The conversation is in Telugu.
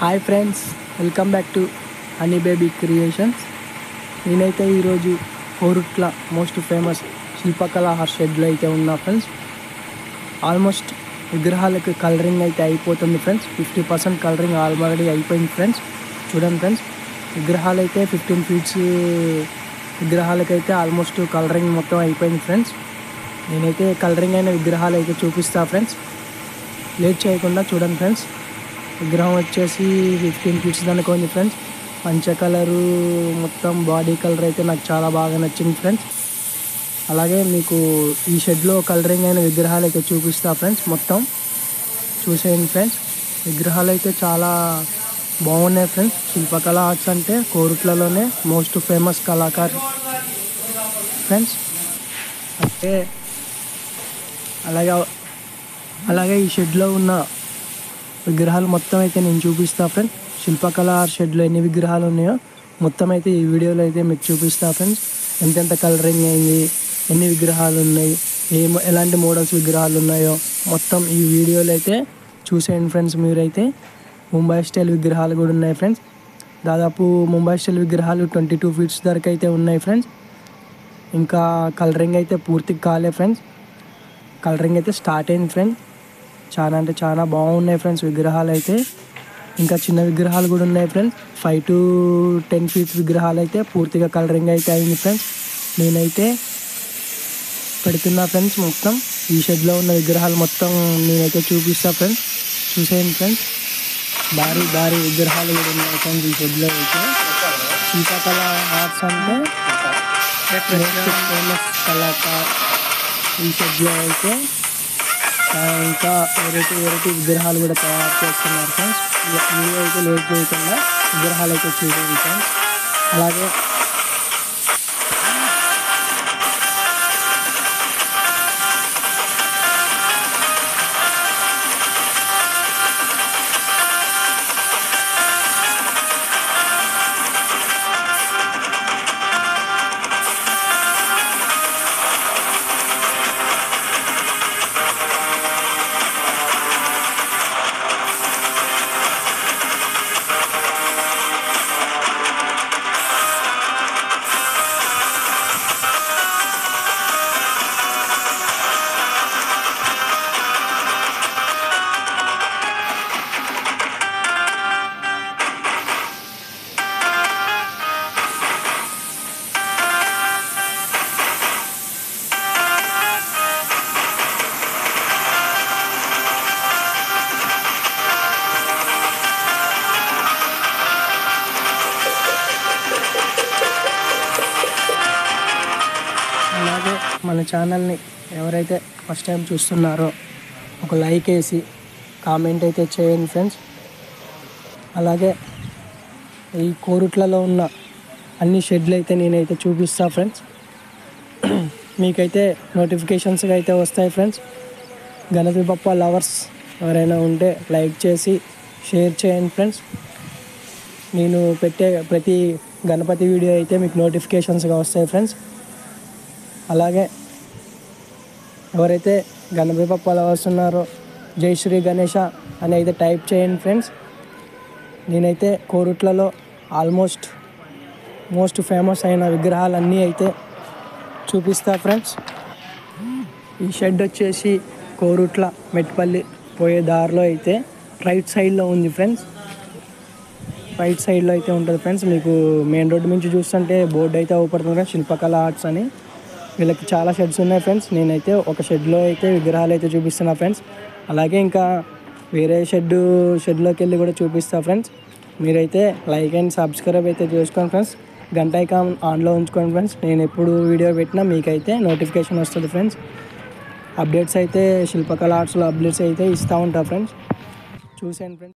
Hi friends, welcome back to honey baby creations. నేనైతే ఈరోజు కోరుట్ల మోస్ట్ ఫేమస్ శిల్పకళ షెడ్లో అయితే ఉన్నా ఫ్రెండ్స్. ఆల్మోస్ట్ విగ్రహాలకు కలరింగ్ అయితే అయిపోతుంది ఫ్రెండ్స్. 50% కలరింగ్ ఆల్రెడీ అయిపోయింది ఫ్రెండ్స్. చూడండి ఫ్రెండ్స్, విగ్రహాలు అయితే 15 ఫీట్స్ విగ్రహాలకైతే ఆల్మోస్ట్ కలరింగ్ మొత్తం అయిపోయింది ఫ్రెండ్స్. నేనైతే కలరింగ్ అయిన విగ్రహాలు అయితే చూపిస్తా ఫ్రెండ్స్. లేట్ చేయకుండా చూడండి ఫ్రెండ్స్. విగ్రహం వచ్చేసి 15 ఫీట్స్ దానికి ఉంది ఫ్రెండ్స్. పంచ కలరు మొత్తం బాడీ కలర్ అయితే నాకు చాలా బాగా నచ్చింది ఫ్రెండ్స్. అలాగే మీకు ఈ షెడ్లో కలరింగ్ అయిన విగ్రహాలు అయితే చూపిస్తా ఫ్రెండ్స్. మొత్తం చూసేయండి ఫ్రెండ్స్. విగ్రహాలు అయితే చాలా బాగున్నాయి ఫ్రెండ్స్. శిల్పకళ ఆర్ట్స్ అంటే కోరుట్లలోనే మోస్ట్ ఫేమస్ కళాకారు ఫ్రెండ్స్. అంటే అలాగే ఈ షెడ్లో ఉన్న విగ్రహాలు మొత్తం అయితే నేను చూపిస్తా ఫ్రెండ్స్. శిల్పకళ షెడ్లో ఎన్ని విగ్రహాలు ఉన్నాయో మొత్తం అయితే ఈ వీడియోలో అయితే మీకు చూపిస్తా ఫ్రెండ్స్. ఎంతెంత కలరింగ్ అయింది, ఎన్ని విగ్రహాలు ఉన్నాయి, ఎలాంటి మోడల్స్ విగ్రహాలు ఉన్నాయో మొత్తం ఈ వీడియోలో అయితే చూసేయండి ఫ్రెండ్స్. మీరైతే ముంబై స్టైల్ విగ్రహాలు కూడా ఉన్నాయి ఫ్రెండ్స్. దాదాపు ముంబై స్టైల్ విగ్రహాలు 22 ఫీట్స్ వరకు అయితే ఉన్నాయి ఫ్రెండ్స్. ఇంకా కలరింగ్ అయితే పూర్తిగా కాలే ఫ్రెండ్స్. కలరింగ్ అయితే స్టార్ట్ అయింది ఫ్రెండ్స్. చాలా అంటే చాలా బాగున్నాయి ఫ్రెండ్స్ విగ్రహాలు అయితే. ఇంకా చిన్న విగ్రహాలు కూడా ఉన్నాయి ఫ్రెండ్స్. 5 to 10 ఫీట్స్ విగ్రహాలు అయితే పూర్తిగా కలరింగ్ అయితే అయింది ఫ్రెండ్స్. నేనైతే పెడుతున్నా ఫ్రెండ్స్. మొత్తం ఈ షెడ్లో ఉన్న విగ్రహాలు మొత్తం నేనైతే చూపిస్తా ఫ్రెండ్స్. చూసేయండి ఫ్రెండ్స్. భారీ విగ్రహాలు కూడా ఉన్నాయి ఫ్రెండ్స్ ఈ షెడ్లో అయితే. శిల్పకళ ఆర్ట్స్ అంటే ఫేమస్ కళాకారు ఈ షెడ్లో అయితే. ఇంకా వెరైటీ విగ్రహాలు కూడా తయారు చేస్తున్నారు ఫ్రెండ్స్. వీడియో అయితే లేట్ చేయకుండా విగ్రహాలు అయితే చూడండి ఫ్రెండ్స్. అలాగే మన ఛానల్ని ఎవరైతే ఫస్ట్ టైం చూస్తున్నారో ఒక లైక్ వేసి కామెంట్ అయితే చేయండి ఫ్రెండ్స్. అలాగే ఈ కోరుట్లలో ఉన్న అన్ని షెడ్లు అయితే నేనైతే చూపిస్తా ఫ్రెండ్స్. మీకైతే నోటిఫికేషన్స్గా అయితే వస్తాయి ఫ్రెండ్స్. గణపతి బప్ప లవర్స్ ఎవరైనా ఉంటే లైక్ చేసి షేర్ చేయండి ఫ్రెండ్స్. నేను పెట్టే ప్రతి గణపతి వీడియో అయితే మీకు నోటిఫికేషన్స్గా వస్తాయి ఫ్రెండ్స్. అలాగే ఎవరైతే గణపతి బప్ప లవర్స్ ఉన్నారో జై శ్రీ గణేష అని అయితే టైప్ చేయండి ఫ్రెండ్స్. నేనైతే కోరుట్లలో ఆల్మోస్ట్ మోస్ట్ ఫేమస్ అయిన విగ్రహాలన్నీ అయితే చూపిస్తా ఫ్రెండ్స్. ఈ షెడ్ వచ్చేసి కోరుట్ల మెట్పల్లి పోయే దారిలో అయితే రైట్ సైడ్లో ఉంది ఫ్రెండ్స్. రైట్ సైడ్లో అయితే ఉంటుంది ఫ్రెండ్స్. మీకు మెయిన్ రోడ్డు నుంచి చూస్తుంటే బోర్డు అయితే అవుపడుతుంది ఫ్రెండ్స్, శిల్పకళ ఆర్ట్స్ అని. వీళ్ళకి చాలా షెడ్స్ ఉన్నాయి ఫ్రెండ్స్. నేనైతే ఒక షెడ్లో అయితే విగ్రహాలు అయితే చూపిస్తున్నా ఫ్రెండ్స్. అలాగే ఇంకా వేరే షెడ్లోకి వెళ్ళి కూడా చూపిస్తా ఫ్రెండ్స్. మీరైతే లైక్ అండ్ సబ్స్క్రైబ్ అయితే చేసుకోండి ఫ్రెండ్స్. గంట ఐకాన్ ఆన్లో ఉంచుకోండి ఫ్రెండ్స్. నేను ఎప్పుడు వీడియో పెట్టినా మీకైతే నోటిఫికేషన్ వస్తుంది ఫ్రెండ్స్. అప్డేట్స్ అయితే శిల్పకళ ఆర్ట్స్లో అప్డేట్స్ అయితే ఇస్తూ ఉంటా ఫ్రెండ్స్. చూసేయండి ఫ్రెండ్స్.